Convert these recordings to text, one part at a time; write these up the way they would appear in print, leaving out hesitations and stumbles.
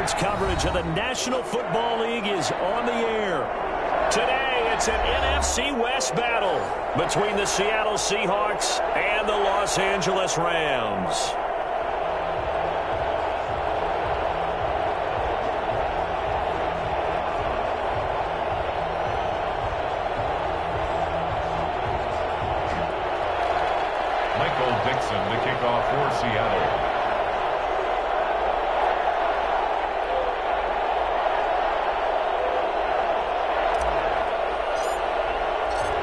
Sports coverage of the National Football League is on the air. Today, it's an NFC West battle between the Seattle Seahawks and the Los Angeles Rams. Michael Dixon to kick off for Seattle.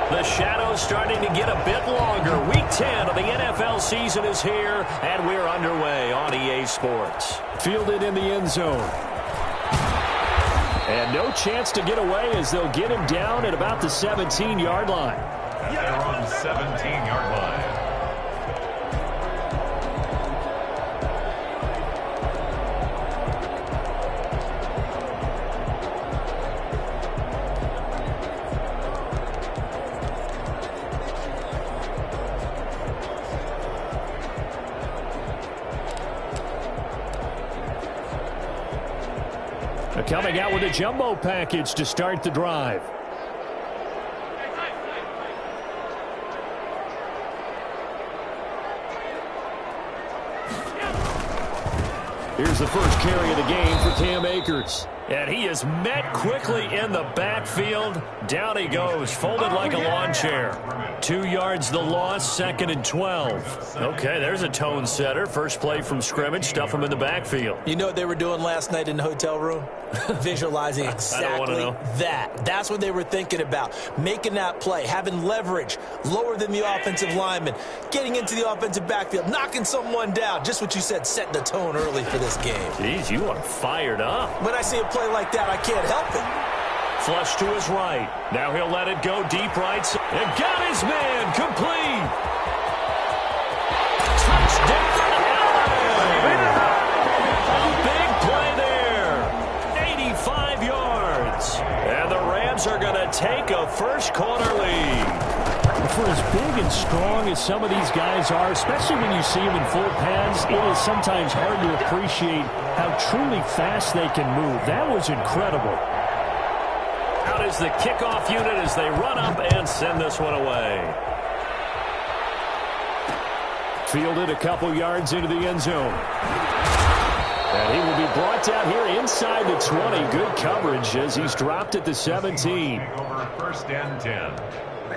The shadow's starting to get a bit longer. Week 10 of the NFL season is here, and we're underway on EA Sports. Fielded in the end zone. And no chance to get away as they'll get him down at about the 17-yard line. They're on the 17-yard line. Coming out with a jumbo package to start the drive. Here's the first carry of the game for Cam Akers. And he is met quickly in the backfield. Down he goes, folded like a lawn chair. 2 yards the loss, 2nd and 12. Okay, there's a tone setter. First play from scrimmage, stuff him in the backfield. You know what they were doing last night in the hotel room? Visualizing exactly that. That's what they were thinking about. Making that play, having leverage, lower than the offensive lineman, getting into the offensive backfield, knocking someone down. Just what you said, setting the tone early for this game. Jeez, you are fired up. When I see a play like that, I can't help it. Flush to his right. Now he'll let it go deep right. And got his man complete. Touchdown, LA. A big play there. 85 yards. And the Rams are going to take a first-quarter lead. For as big and strong as some of these guys are, especially when you see them in full pads, it is sometimes hard to appreciate how truly fast they can move. That was incredible. Out is the kickoff unit as they run up and send this one away. Fielded a couple yards into the end zone. And he will be brought down here inside the 20. Good coverage as he's dropped at the 17. Over 1st and 10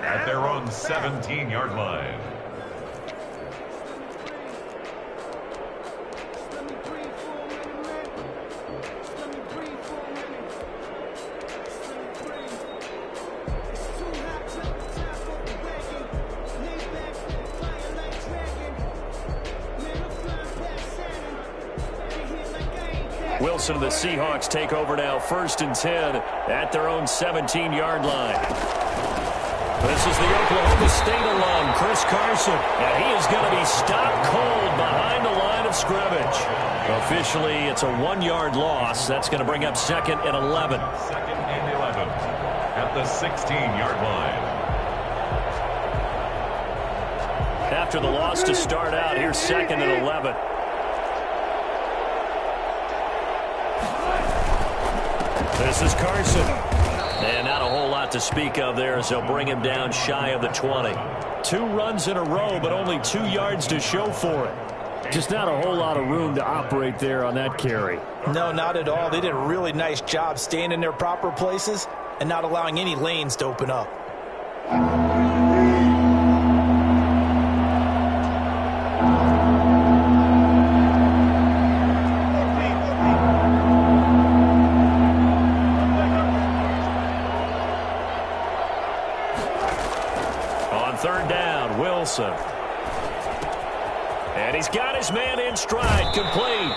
at their own 17-yard line. Wilson and the Seahawks take over now, 1st and 10 at their own 17-yard line. This is the Oklahoma State alum, Chris Carson, and he is going to be stopped cold behind the line of scrimmage. Officially, it's a 1-yard loss. That's going to bring up 2nd and 11. 2nd and 11 at the 16-yard line. After the loss to start out, here's 2nd and 11. This is Carson. And not a whole lot to speak of there as they'll bring him down shy of the 20. 2 runs in a row, but only 2 yards to show for it. Just not a whole lot of room to operate there on that carry. No, not at all. They did a really nice job staying in their proper places and not allowing any lanes to open up. And he's got his man in stride, complete.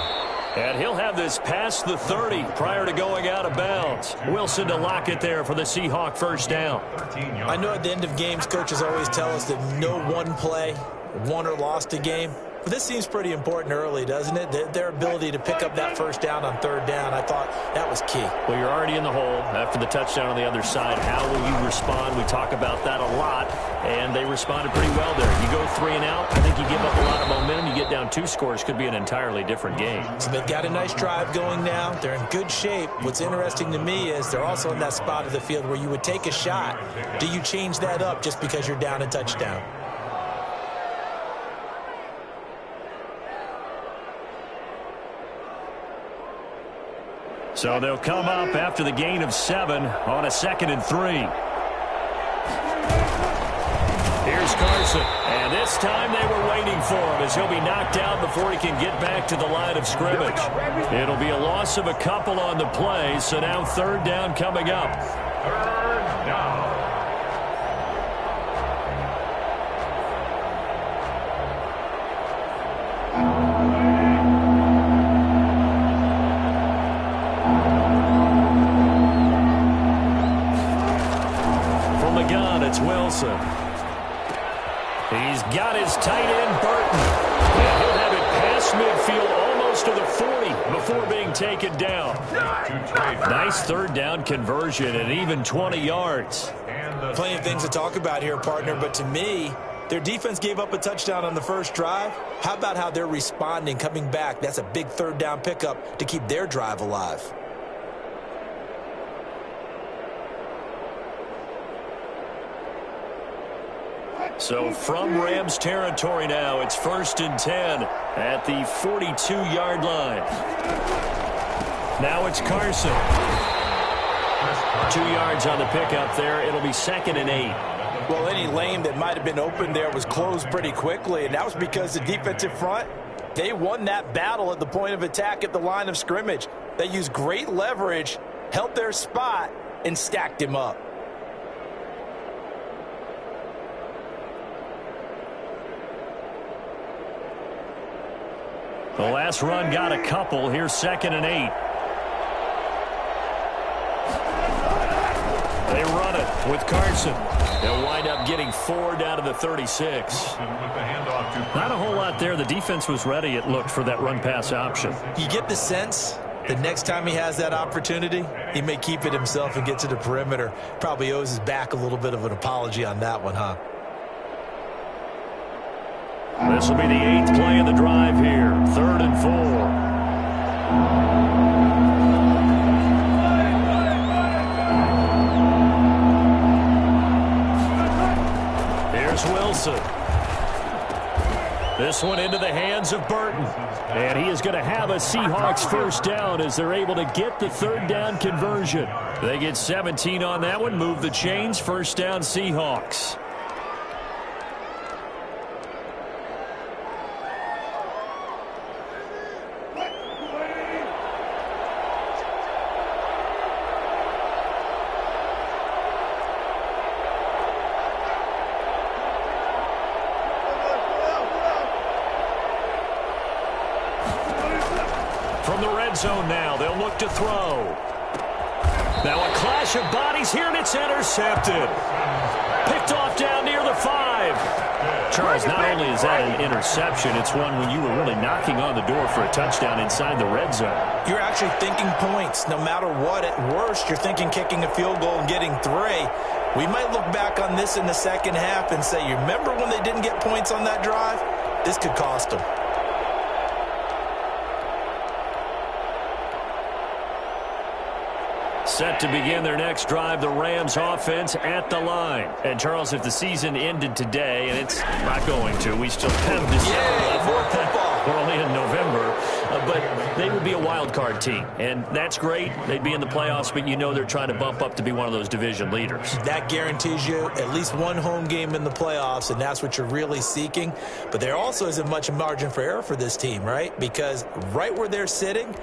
And he'll have this past the 30 prior to going out of bounds. Wilson to lock it there for the Seahawk first down. I know at the end of games, coaches always tell us that no one play won or lost a game. But this seems pretty important early, doesn't it? Their ability to pick up that first down on third down, I thought that was key. Well, you're already in the hole after the touchdown on the other side. How will you respond? We talk about that a lot, and they responded pretty well there. You go 3 and out, I think you give up a lot of momentum. You get down 2 scores, could be an entirely different game. So they've got a nice drive going now. They're in good shape. What's interesting to me is they're also in that spot of the field where you would take a shot. Do you change that up just because you're down a touchdown? So they'll come up after the gain of 7 on a 2nd and 3. Here's Carson. And this time they were waiting for him as he'll be knocked out before he can get back to the line of scrimmage. It'll be a loss of a couple on the play, so now 3rd down coming up. 3rd down. It's Wilson. He's got his tight end, Burton. And he'll have it past midfield almost to the 40 before being taken down. Nice 3rd down conversion and even 20 yards. Plenty of things to talk about here, partner, but to me, their defense gave up a touchdown on the first drive. How about how they're responding, coming back? That's a big 3rd down pickup to keep their drive alive. So from Rams territory now, it's 1st and 10 at the 42-yard line. Now it's Carson. 2 yards on the pickup there. It'll be 2nd and 8. Well, any lane that might have been open there was closed pretty quickly, and that was because the defensive front, they won that battle at the point of attack at the line of scrimmage. They used great leverage, held their spot, and stacked him up. The last run got a couple. Here's 2nd and 8. They run it with Carson. They'll wind up getting 4 down to the 36. Not a whole lot there. The defense was ready, it looked, for that run-pass option. You get the sense the next time he has that opportunity, he may keep it himself and get to the perimeter. Probably owes his back a little bit of an apology on that one, huh? This will be the 8th play of the drive here. 3rd and 4. Here's Wilson. This one into the hands of Burton. And he is going to have a Seahawks 1st down as they're able to get the 3rd down conversion. They get 17 on that one, move the chains, 1st down Seahawks. From the red zone now, they'll look to throw. Now a clash of bodies here, and it's intercepted. Picked off down near the 5. Charles, not only is that an interception, it's one when you were really knocking on the door for a touchdown inside the red zone. You're actually thinking points. No matter what, at worst, you're thinking kicking a field goal and getting 3. We might look back on this in the second half and say, you remember when they didn't get points on that drive? This could cost them. Set to begin their next drive, the Rams offense at the line. And, Charles, if the season ended today, and it's not going to, we still have December left. We're only in November. But they would be a wild card team, and that's great. They'd be in the playoffs, but you know they're trying to bump up to be one of those division leaders. That guarantees you at least one home game in the playoffs, and that's what you're really seeking. But there also isn't much margin for error for this team, right? Because right where they're sitting,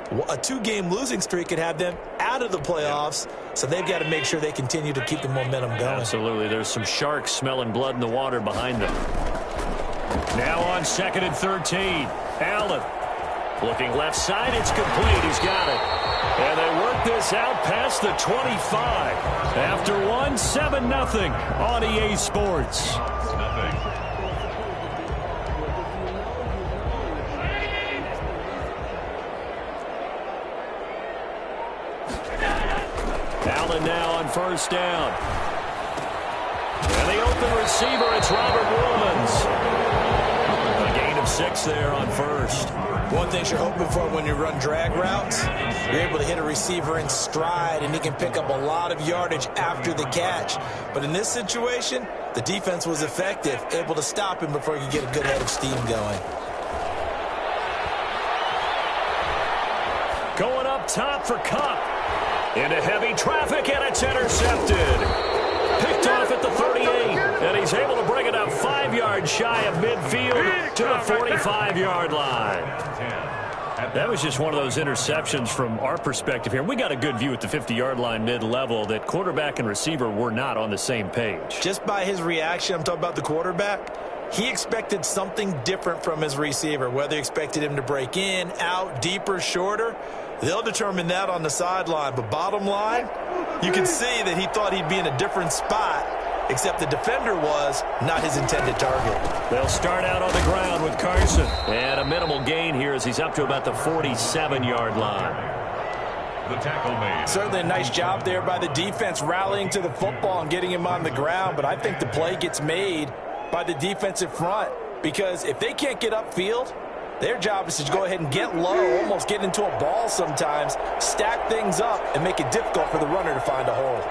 a 2-game losing streak could have them out of the playoffs, so they've got to make sure they continue to keep the momentum going. Absolutely. There's some sharks smelling blood in the water behind them. Now on 2nd and 13. Allen looking left side. It's complete. He's got it. And they work this out past the 25. After 7-0 on EA Sports. Allen now on first down. And the open receiver, it's Robert Williams. A gain of 6 there on first. One thing you're hoping for when you run drag routes, you're able to hit a receiver in stride, and he can pick up a lot of yardage after the catch. But in this situation, the defense was effective, able to stop him before he could get a good head of steam going. Going up top for Kupp. Into heavy traffic, and it's intercepted. Picked off at the 38, and he's able to bring it up 5 yards shy of midfield to the 45-yard line. That was just one of those interceptions from our perspective here. We got a good view at the 50-yard line mid-level that quarterback and receiver were not on the same page. Just by his reaction, I'm talking about the quarterback, he expected something different from his receiver, whether he expected him to break in, out, deeper, shorter. They'll determine that on the sideline. But bottom line, you can see that he thought he'd be in a different spot, except the defender was not his intended target. They'll start out on the ground with Carson. And a minimal gain here as he's up to about the 47-yard line. The tackle made. Certainly a nice job there by the defense rallying to the football and getting him on the ground. But I think the play gets made by the defensive front, because if they can't get upfield, their job is to go ahead and get low, almost get into a ball sometimes, stack things up, and make it difficult for the runner to find a hole.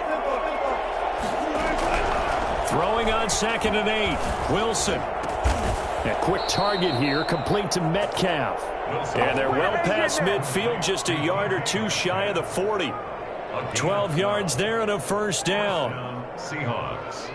Throwing on 2nd and 8. Wilson. A quick target here, complete to Metcalf. And they're well past midfield, just a yard or 2 shy of the 40. 12 yards there and a first down. Seahawks.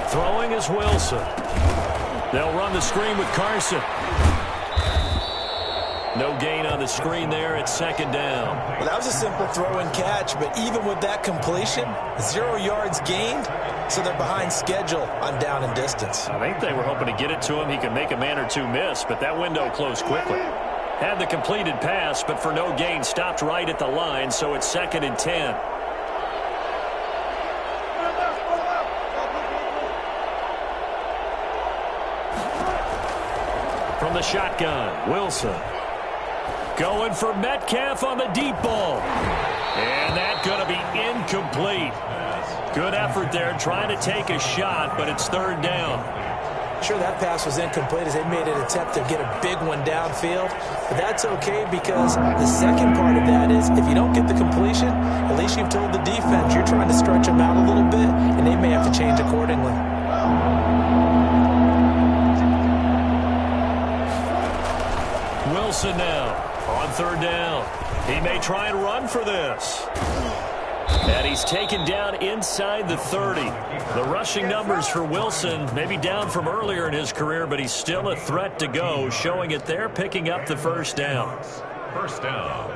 Throwing is Wilson. They'll run the screen with Carson. No gain on the screen there at 2nd down. Well, that was a simple throw and catch, but even with that completion, 0 yards gained, so they're behind schedule on down and distance. I think they were hoping to get it to him. He could make a man or 2 miss, but that window closed quickly. Had the completed pass, but for no gain, stopped right at the line, so it's 2nd and 10. From the shotgun, Wilson. Going for Metcalf on the deep ball. And that's going to be incomplete. Good effort there trying to take a shot, but it's 3rd down. Sure, that pass was incomplete as they made an attempt to get a big one downfield. But that's okay, because the second part of that is if you don't get the completion, at least you've told the defense you're trying to stretch them out a little bit, and they may have to change accordingly. Wilson now on 3rd down. He may try and run for this. And he's taken down inside the 30. The rushing numbers for Wilson maybe down from earlier in his career, but he's still a threat to go, showing it there, picking up the first down. First down.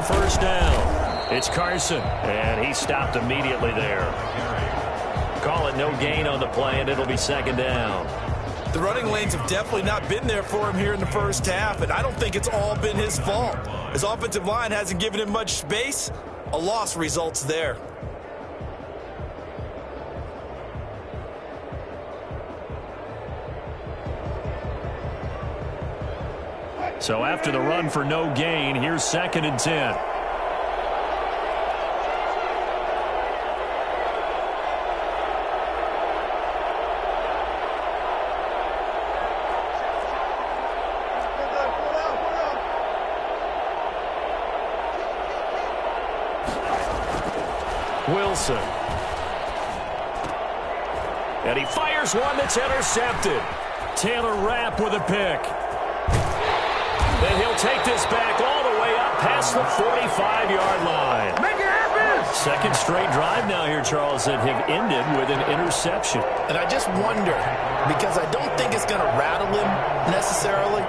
First down. It's Carson, and he stopped immediately there. Call it no gain on the play, and it'll be 2nd down. The running lanes have definitely not been there for him here in the first half, and I don't think it's all been his fault. His offensive line hasn't given him much space. A loss results there. So after the run for no gain, here's 2nd and 10. Wilson. And he fires one that's intercepted. Taylor Rapp with a pick. And he'll take this back all the way up past the 45-yard line. Make it happen! Second straight drive now here, Charles, that have ended with an interception. And I just wonder, because I don't think it's going to rattle him necessarily,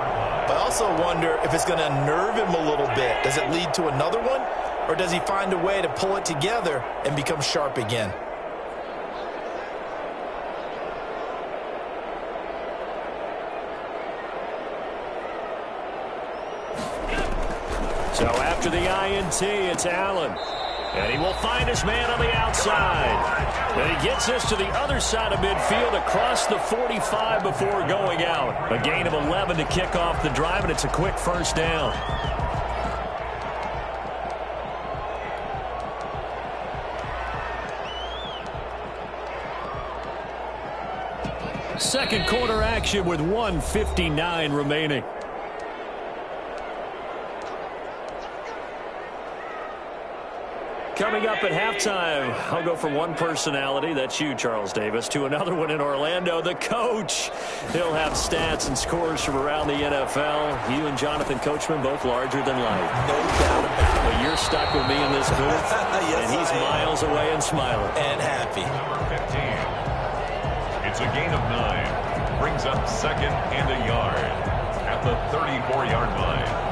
but I also wonder if it's going to unnerve him a little bit. Does it lead to another one, or does he find a way to pull it together and become sharp again? So after the INT, it's Allen. And he will find his man on the outside. And he gets this to the other side of midfield across the 45 before going out. A gain of 11 to kick off the drive, and it's a quick first down. Second quarter action with 1:59 remaining. Coming up at halftime, I'll go from one personality, that's you, Charles Davis, to another one in Orlando, the coach. He'll have stats and scores from around the NFL. You and Jonathan Coachman, both larger than life. No doubt about it. But you're stuck with me in this booth, Yes, and he's miles away and smiling. And happy. Number 15. It's a gain of 9. Brings up second and a yard at the 34-yard line.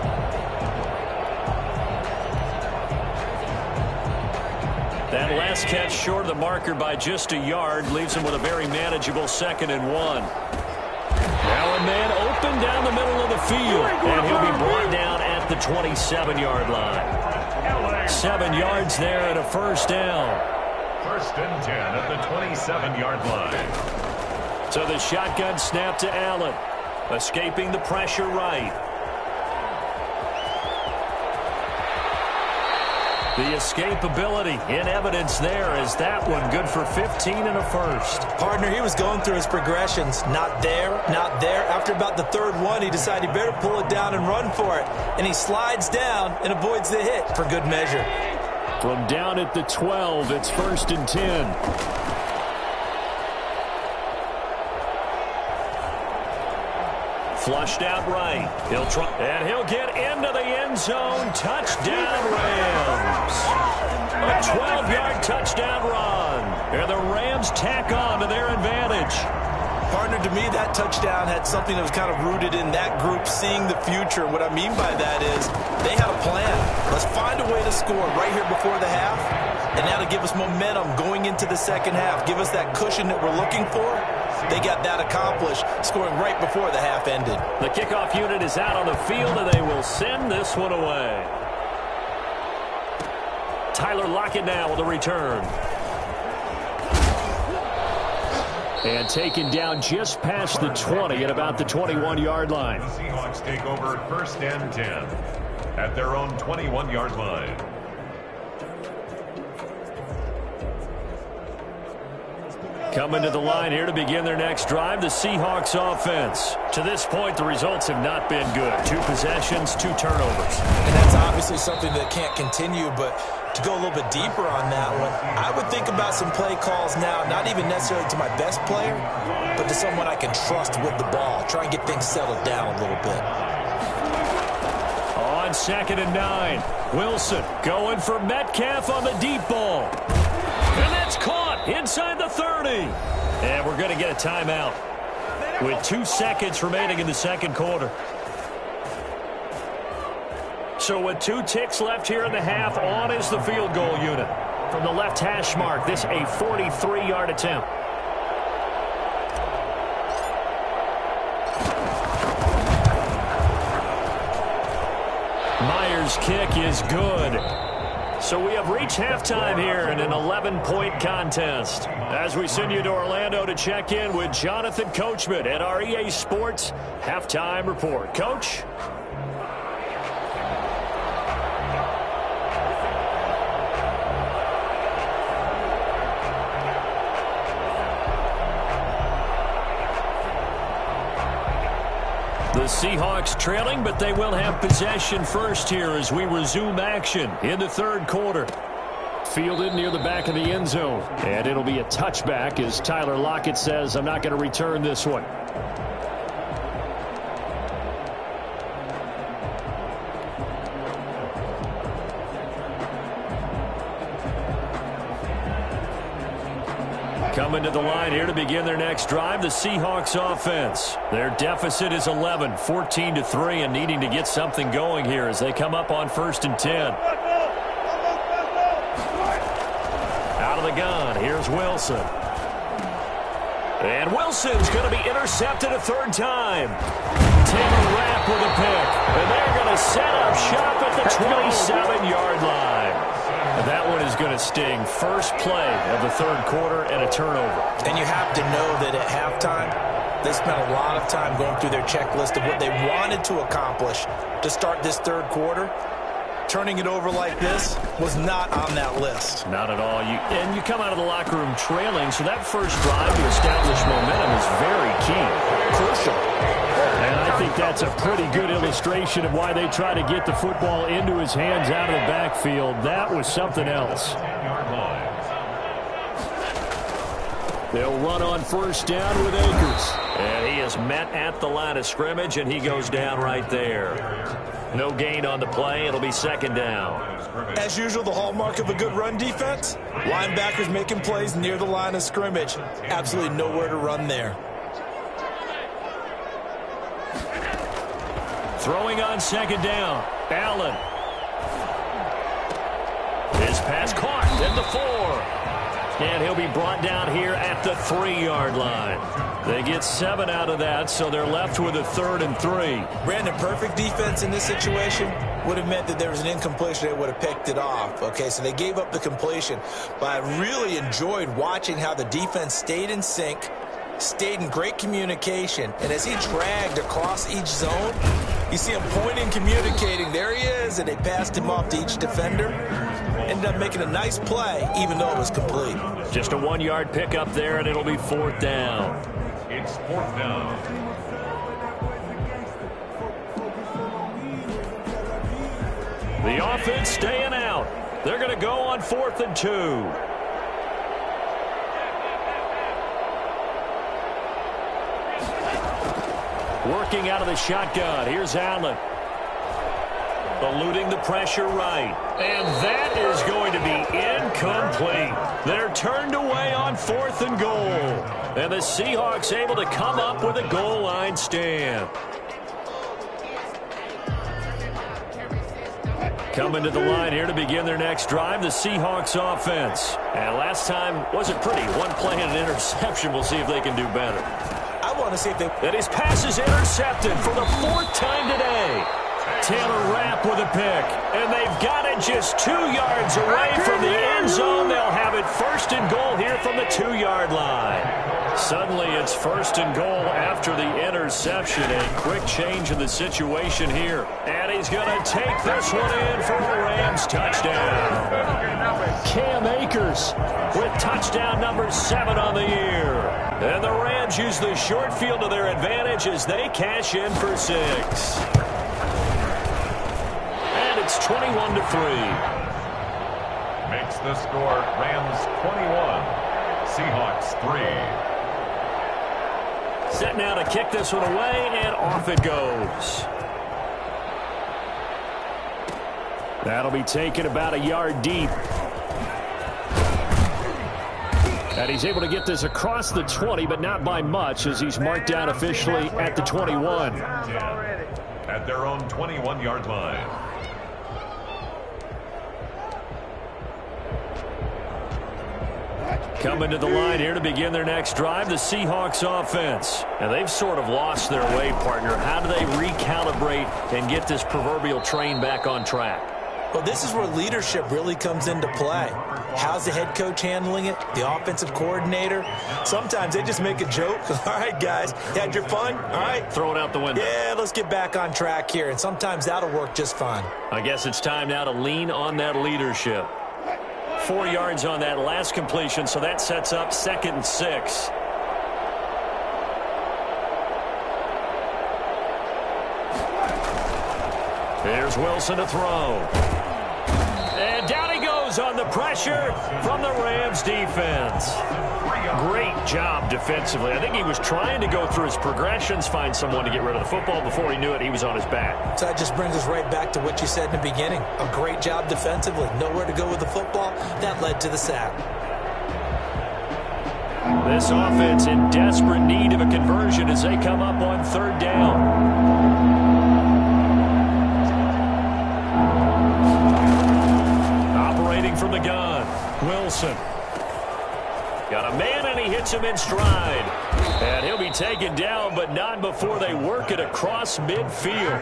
That last catch short of the marker by just a yard leaves him with a very manageable 2nd and 1. Now a man open down the middle of the field, and he'll be brought down at the 27-yard line. 7 yards there and a first down. First and 10 at the 27-yard line. So the shotgun snap to Allen, escaping the pressure right. The escapability in evidence there as that one good for 15 and a first. Partner, he was going through his progressions. Not there, not there. After about the third one, he decided he better pull it down and run for it. And he slides down and avoids the hit for good measure. From down at the 12, it's first and 10. Flushed out right. He'll try, and he'll get into the end zone. Touchdown, Rams. A 12-yard touchdown run. And the Rams tack on to their advantage. Partner, to me, that touchdown had something that was kind of rooted in that group seeing the future. What I mean by that is they had a plan. Let's find a way to score right here before the half. And that'll give us momentum going into the second half. Give us that cushion that we're looking for. They got that accomplished, scoring right before the half ended. The kickoff unit is out on the field, and they will send this one away. Tyler Lockett now with a return. And taken down just past the 20 at about the 21-yard line. The Seahawks take over first and 10 at their own 21-yard line. Coming to the line here to begin their next drive, the Seahawks offense. To this point, the results have not been good. 2 possessions, 2 turnovers. And that's obviously something that can't continue, but to go a little bit deeper on that one, I would think about some play calls now, not even necessarily to my best player, but to someone I can trust with the ball. Try and get things settled down a little bit. On 2nd and 9, Wilson going for Metcalf on the deep ball. And that's caught inside the 30. And we're going to get a timeout with 2 seconds remaining in the second quarter. So with 2 ticks left here in the half, on is the field goal unit. From the left hash mark, this a 43-yard attempt. Myers' kick is good. So we have reached halftime here in an 11-point contest. As we send you to Orlando to check in with Jonathan Coachman at our EA Sports Halftime Report. Coach? The Seahawks trailing, but they will have possession first here as we resume action in the third quarter. Fielded near the back of the end zone. And it'll be a touchback as Tyler Lockett says, I'm not going to return this one. Coming to the line here to begin their next drive, the Seahawks offense. Their deficit is 11, 14-3, and needing to get something going here as they come up on 1st and 10. Out of the gun, here's Wilson. And Wilson's going to be intercepted a 3rd time. Taylor Rapp with a pick. And they're going to set up shop at the 27-yard line. And that one is going to sting. First play of the 3rd quarter and a turnover. And you have to know that at halftime, they spent a lot of time going through their checklist of what they wanted to accomplish to start this 3rd quarter. Turning it over like this was not on that list. Not at all. And you come out of the locker room trailing, so that first drive to establish momentum is very key. Crucial. And I think that's a pretty good illustration of why they try to get the football into his hands out of the backfield. That was something else. They'll run on 1st down with Akers. And he is met at the line of scrimmage, and he goes down right there. No gain on the play. It'll be 2nd down. As usual, the hallmark of a good run defense, linebackers making plays near the line of scrimmage. Absolutely nowhere to run there. Throwing on 2nd down. Allen. His pass caught at the 4. And he'll be brought down here at the 3-yard line. They get 7 out of that, so they're left with a 3rd and 3. Brandon, perfect defense in this situation would have meant that there was an incompletion. They would have picked it off. Okay, so they gave up the completion. But I really enjoyed watching how the defense stayed in sync, stayed in great communication. And as he dragged across each zone, you see him pointing, communicating. There he is, and they passed him off to each defender. Ended up making a nice play, even though it was complete. Just a 1-yard pickup there, and it'll be 4th down. It's 4th down. The offense staying out. They're going to go on 4th and 2. Working out of the shotgun. Here's Allen. Eluding the pressure right. And that is going to be incomplete. They're turned away on 4th and goal. And the Seahawks able to come up with a goal line stand. Coming to the line here to begin their next drive, the Seahawks offense. And last time wasn't pretty. 1 play and an interception. We'll see if they can do better. I want to see if they... And his pass is intercepted for the 4th time today. Taylor Rapp with a pick. And they've got it just 2 yards away from the end zone. They'll have it 1st and goal here from the 2-yard line. Suddenly it's 1st and goal after the interception. A quick change in the situation here. And he's going to take this one in for a Rams touchdown. Cam Akers with touchdown number 7 on the year. And the Rams use the short field to their advantage as they cash in for 6. And it's 21-3. Makes the score Rams 21, Seahawks 3. Set now to kick this one away, and off it goes. That'll be taken about a yard deep. And he's able to get this across the 20, but not by much, as he's marked down officially at the 21. At their own 21-yard line. Coming to the line here to begin their next drive, the Seahawks offense. And they've sort of lost their way, partner. How do they recalibrate and get this proverbial train back on track? Well, this is where leadership really comes into play. How's the head coach handling it? The offensive coordinator? Sometimes they just make a joke. All right, guys, you had your fun? All right. Throw it out the window. Yeah, let's get back on track here. And sometimes that'll work just fine. I guess it's time now to lean on that leadership. 4 yards on that last completion, so that sets up 2nd and 6. Here's Wilson to throw. And down he goes on the pressure from the Rams defense. Great job defensively. I think he was trying to go through his progressions, find someone to get rid of the football. Before he knew it, he was on his back. So that just brings us right back to what you said in the beginning. A great job defensively. Nowhere to go with the football. That led to the sack. This offense in desperate need of a conversion as they come up on third down. From the gun, Wilson. Got a man, and he hits him in stride. And he'll be taken down, but not before they work it across midfield.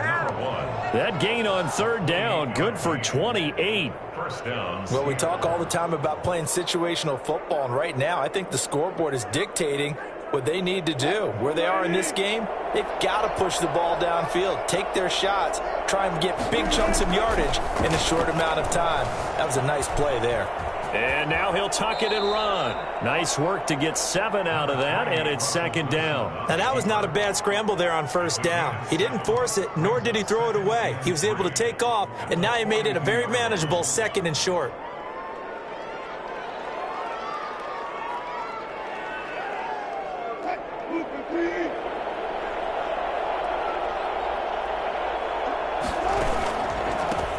That gain on third down, good for 28. First down. Well, we talk all the time about playing situational football, and right now I think the scoreboard is dictating what they need to do. Where they are in this game, they've got to push the ball downfield, take their shots, try and get big chunks of yardage in a short amount of time. That was a nice play there. And now he'll tuck it and run. Nice work to get 7 out of that, and it's second down. Now, that was not a bad scramble there on first down. He didn't force it, nor did he throw it away. He was able to take off, and now he made it a very manageable second and short.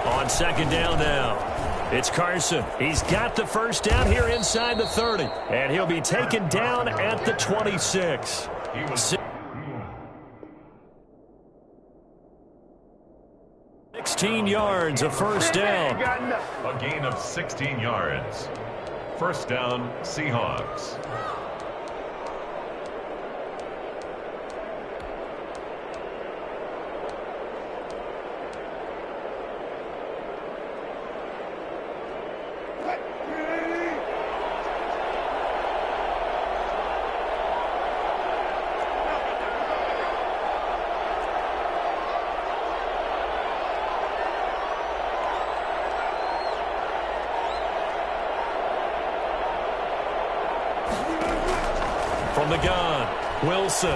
On second down now. It's Carson. He's got the first down here inside the 30. And he'll be taken down at the 26. 16 yards, a first down. A gain of 16 yards. First down, Seahawks. From the gun, Wilson.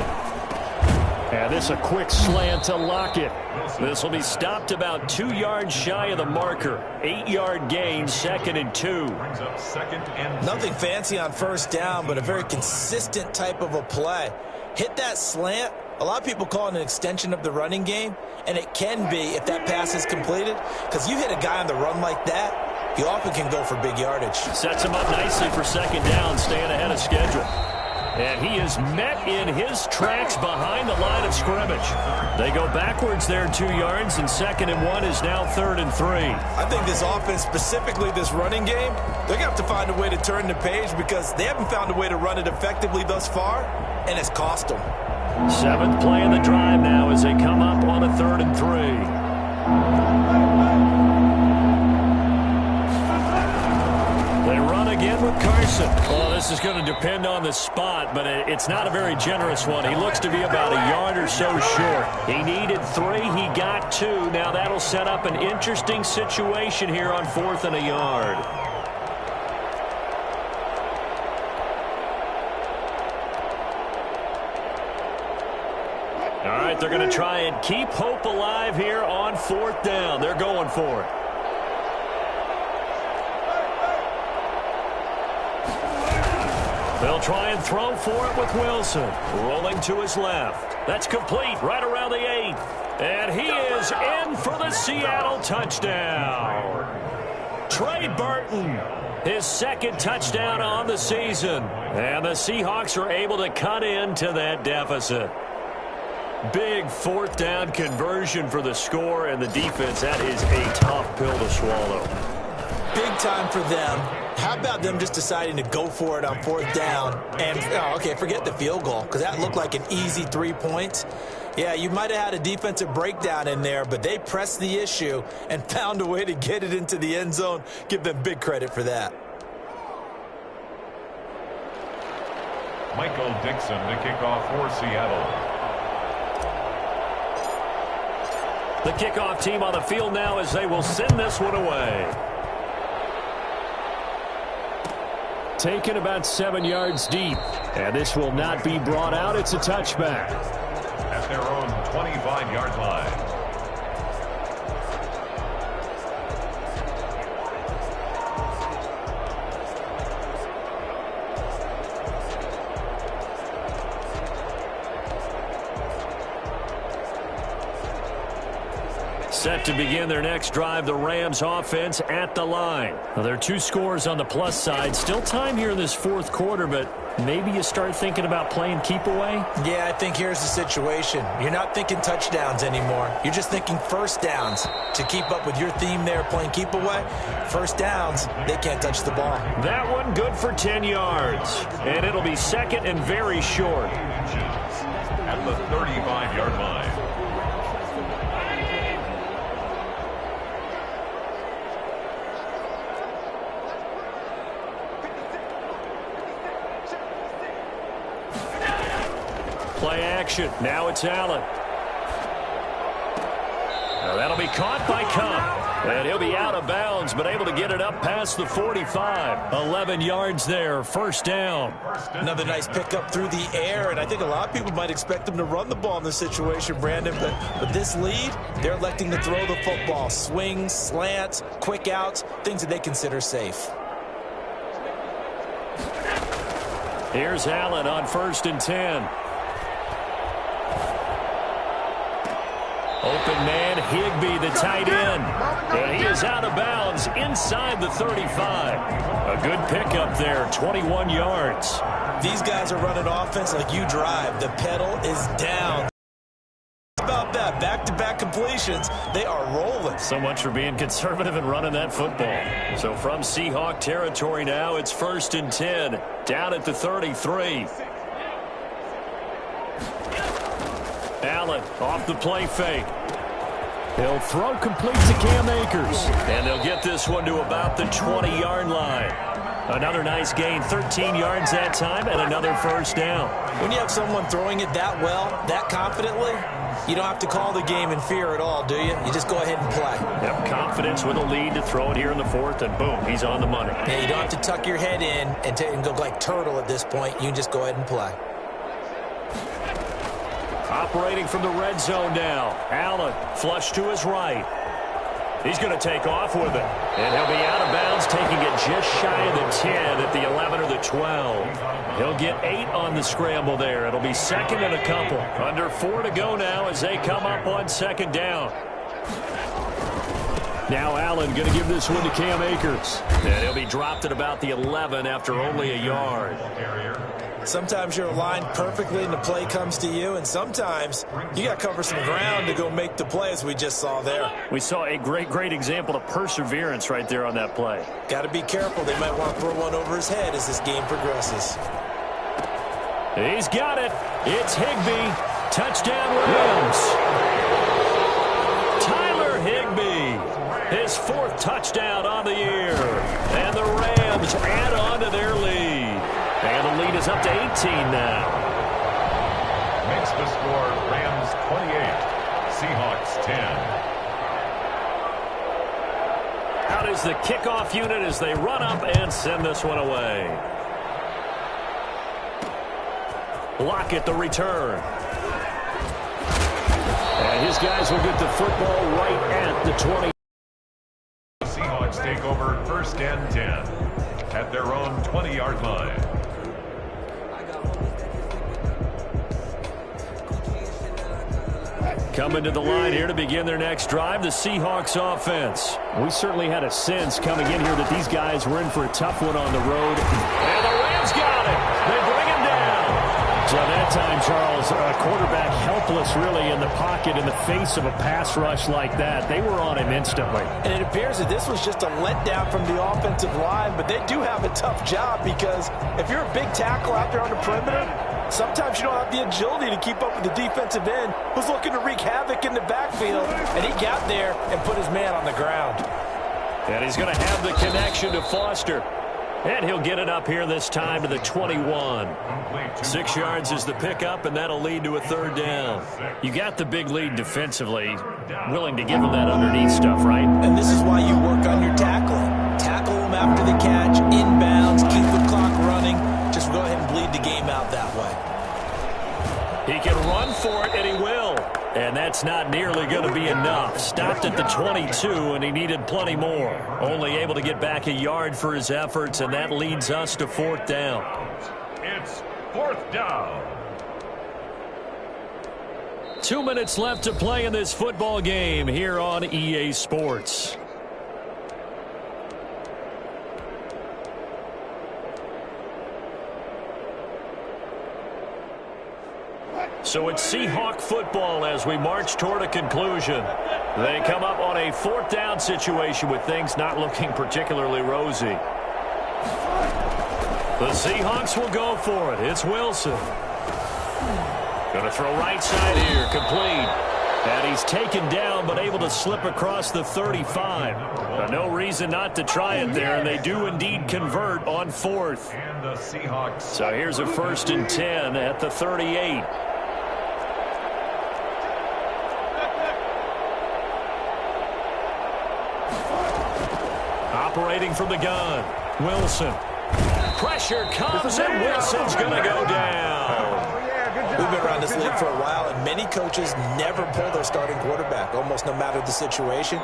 And this a quick slant to Lockett. This will be stopped about 2 yards shy of the marker. 8-yard gain, second and 2. Brings up second and Nothing fancy on first down, but a very consistent type of a play. Hit that slant. A lot of people call it an extension of the running game, and it can be if that pass is completed, because you hit a guy on the run like that, he often can go for big yardage. Sets him up nicely for second down, staying ahead of schedule. And he is met in his tracks behind the line of scrimmage. They go backwards there 2 yards, and second and 1 is now third and 3. I think this offense, specifically this running game, they're going to have to find a way to turn the page because they haven't found a way to run it effectively thus far, and it's cost them. 7th play in the drive now as they come up on a third and 3. They run again with Carson. Well, this is going to depend on the spot, but it's not a very generous one. He looks to be about a yard or so short. He needed 3. He got 2. Now that'll set up an interesting situation here on 4th and a yard. All right, they're going to try and keep hope alive here on 4th down. They're going for it. They'll try and throw for it with Wilson. Rolling to his left. That's complete right around the 8. And he is in for the Seattle touchdown. Trey Burton, his second touchdown on the season. And the Seahawks are able to cut into that deficit. Big 4th down conversion for the score, and the defense, that is a tough pill to swallow. Big time for them. How about them just deciding to go for it on 4th down? And, okay, forget the field goal, because that looked like an easy 3 points. Yeah, you might have had a defensive breakdown in there, but they pressed the issue and found a way to get it into the end zone. Give them big credit for that. Michael Dixon to kick off for Seattle. The kickoff team on the field now as they will send this one away. Taken about 7 yards deep. And this will not be brought out. It's a touchback. At their own 25-yard line. Set to begin their next drive, the Rams offense at the line. Well, there are 2 scores on the plus side. Still time here in this fourth quarter, but maybe you start thinking about playing keep away? Yeah, I think here's the situation. You're not thinking touchdowns anymore. You're just thinking first downs. To keep up with your theme there, playing keep away, first downs, they can't touch the ball. That one good for 10 yards. And it'll be second and very short. At the 35-yard line. Play action. Now it's Allen. Now that'll be caught by Kupp. And he'll be out of bounds, but able to get it up past the 45. 11 yards there, first down. Another nice pickup through the air, and I think a lot of people might expect them to run the ball in this situation, Brandon, but with this lead, they're electing to throw the football. Swings, slants, quick outs, things that they consider safe. Here's Allen on 1st and 10. Open man, Higbee, the tight end. And he is out of bounds inside the 35. A good pickup there, 21 yards. These guys are running offense like you drive. The pedal is down. How about that? Back-to-back completions. They are rolling. So much for being conservative and running that football. So from Seahawk territory now, it's 1st and 10. Down at the 33. Allen off the play fake. He'll throw complete to Cam Akers. And they'll get this one to about the 20-yard line. Another nice gain, 13 yards that time, and another first down. When you have someone throwing it that well, that confidently, you don't have to call the game in fear at all, do you? You just go ahead and play. Yep, confidence with a lead to throw it here in the 4th, and boom, he's on the money. Yeah, you don't have to tuck your head in and go like turtle at this point. You can just go ahead and play. Operating from the red zone now. Allen, flush to his right. He's going to take off with it. And he'll be out of bounds, taking it just shy of the 10 at the 11 or the 12. He'll get 8 on the scramble there. It'll be 2nd and a couple. Under 4 to go now as they come up on 2nd down. Now Allen going to give this one to Cam Akers. And he'll be dropped at about the 11 after only a yard. Sometimes you're aligned perfectly and the play comes to you, and sometimes you got to cover some ground to go make the play, as we just saw there. We saw a great example of perseverance right there on that play. Got to be careful. They might want to throw one over his head as this game progresses. He's got it. It's Higbee. Touchdown Rams. Tyler Higbee. His 4th touchdown on the year. And the Rams add on to their lead. And the lead is up to 18 now. Makes the score Rams 28, Seahawks 10. Out is the kickoff unit as they run up and send this one away. Lockett the return. And his guys will get the football right at the 20. Seahawks take over 1st and 10 at their own 20-yard line. Coming to the line here to begin their next drive, the Seahawks offense. We certainly had a sense coming in here that these guys were in for a tough one on the road. And the Rams got it. They bring him down. So that time, Charles, a quarterback helpless really in the pocket in the face of a pass rush like that. They were on him instantly. And it appears that this was just a letdown from the offensive line, but they do have a tough job because if you're a big tackle out there on the perimeter, sometimes you don't have the agility to keep up with the defensive end who's looking to wreak havoc in the backfield, and he got there and put his man on the ground. And he's going to have the connection to Foster. And he'll get it up here this time to the 21. 6 yards is the pickup, and that'll lead to a 3rd down. You got the big lead defensively, willing to give him that underneath stuff, right? And this is why you work on your tackling. Tackle him after the catch, inbounds, keep the clock running. Just go ahead and bleed the game out that way. He can run for it, and he will. And that's not nearly going to be enough. Stopped at the 22, and he needed plenty more. Only able to get back a yard for his efforts, and that leads us to 4th down. It's 4th down. 2 minutes left to play in this football game here on EA Sports. So it's Seahawk football as we march toward a conclusion. They come up on a 4th down situation with things not looking particularly rosy. The Seahawks will go for it. It's Wilson. Going to throw right side here, complete. And he's taken down but able to slip across the 35. No reason not to try it there, and they do indeed convert on 4th. And the Seahawks. So here's a 1st and 10 at the 38. Operating from the gun, Wilson. Pressure comes, and Wilson's going to go down. We've been around this league for a while, and many coaches never pull their starting quarterback, almost no matter the situation.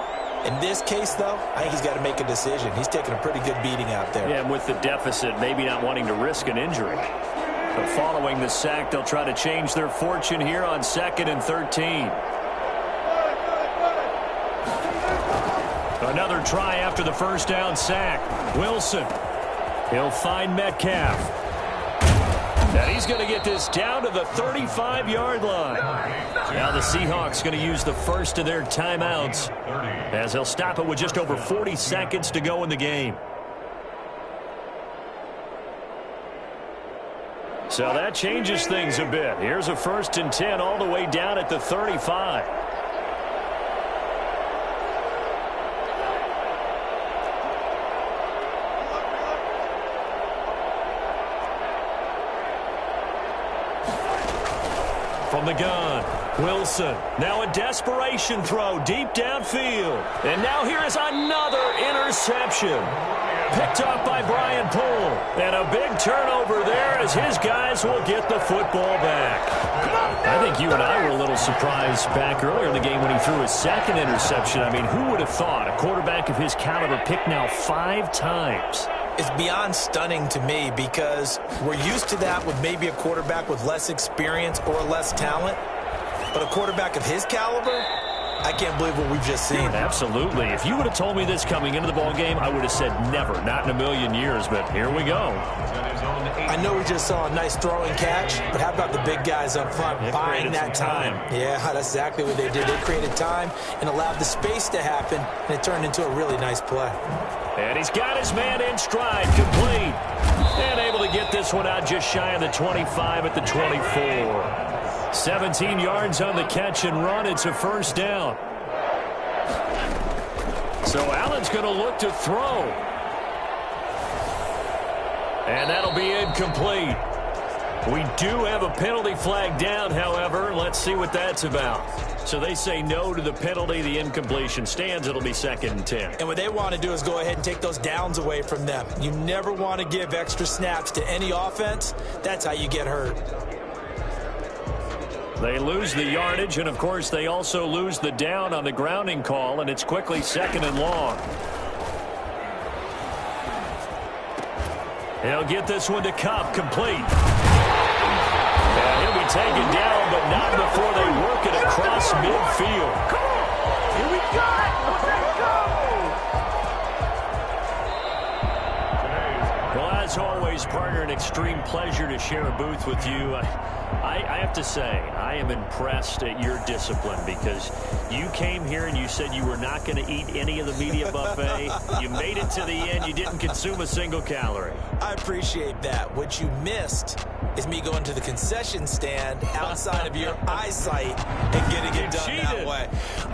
In this case, though, I think he's got to make a decision. He's taking a pretty good beating out there. Yeah, and with the deficit, maybe not wanting to risk an injury. But following the sack, they'll try to change their fortune here on 2nd and 13. Another try after the 1st down sack. Wilson. He'll find Metcalf. And he's going to get this down to the 35-yard line. Now the Seahawks going to use the first of their timeouts as they'll stop it with just over 40 seconds to go in the game. So that changes things a bit. Here's a 1st and 10 all the way down at the 35. From the gun, Wilson. Now a desperation throw deep downfield. And now here is another interception. Picked up by Brian Poole. And a big turnover there as his guys will get the football back. I think you and I were a little surprised back earlier in the game when he threw his 2nd interception. I mean, who would have thought a quarterback of his caliber picked now 5 times? It's beyond stunning to me because we're used to that with maybe a quarterback with less experience or less talent. But a quarterback of his caliber, I can't believe what we've just seen. Absolutely. If you would have told me this coming into the ball game, I would have said never, not in a million years. But here we go. I know we just saw a nice throw and catch, but how about the big guys up front buying that time? Yeah, that's exactly what they did. They created time and allowed the space to happen, and it turned into a really nice play. And he's got his man in stride, complete. And able to get this one out just shy of the 25 at the 24. 17 yards on the catch and run. It's a 1st down. So Allen's going to look to throw. And that'll be incomplete. We do have a penalty flag down, however. Let's see what that's about. So they say no to the penalty. The incompletion stands. It'll be 2nd and 10. And what they want to do is go ahead and take those downs away from them. You never want to give extra snaps to any offense. That's how you get hurt. They lose the yardage, and, of course, they also lose the down on the grounding call, and it's quickly 2nd and long. He'll get this one to Kupp, complete. And he'll be taken down, but not before they work it across midfield. Come on! Here we go! Let's go! Well, as always, partner, an extreme pleasure to share a booth with you. I have to say, I am impressed at your discipline because you came here and you said you were not going to eat any of the media buffet. You made it to the end. You didn't consume a single calorie. I appreciate that. What you missed is me going to the concession stand outside of your eyesight and getting it done that way.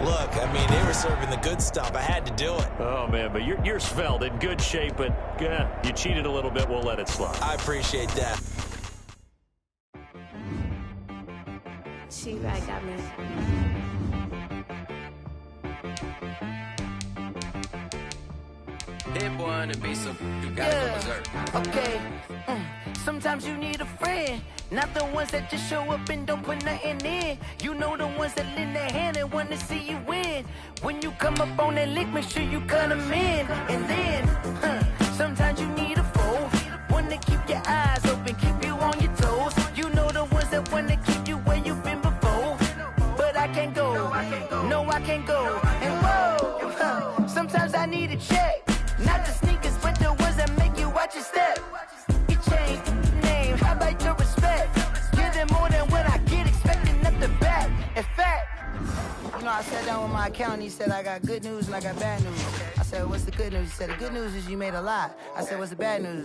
Look, I mean, they were serving the good stuff. I had to do it. Oh, man, but you're svelte, in good shape, but you cheated a little bit. We'll let it slide. I appreciate that. She-Rag got me. That boy on the beat, so you gotta go berserk. Okay. Sometimes you need a friend, not the ones that just show up and don't put nothing in. You know the ones that lend their hand and want to see you win. When you come up on that lick, make sure you cut them in. And then, sometimes you need a foe, one to keep your eyes open, keep you on your toes. You know the ones that want to keep you where you've been before. can't go. And whoa, sometimes I need a check. Not the sneakers, but the ones that make you watch your step. Your chain, name, how about your respect? Give them more than what I get, expecting up the back. In fact, you know, I sat down with my accountant. He said, I got good news and I got bad news. I said, what's the good news? He said, the good news is you made a lot. I said, what's the bad news?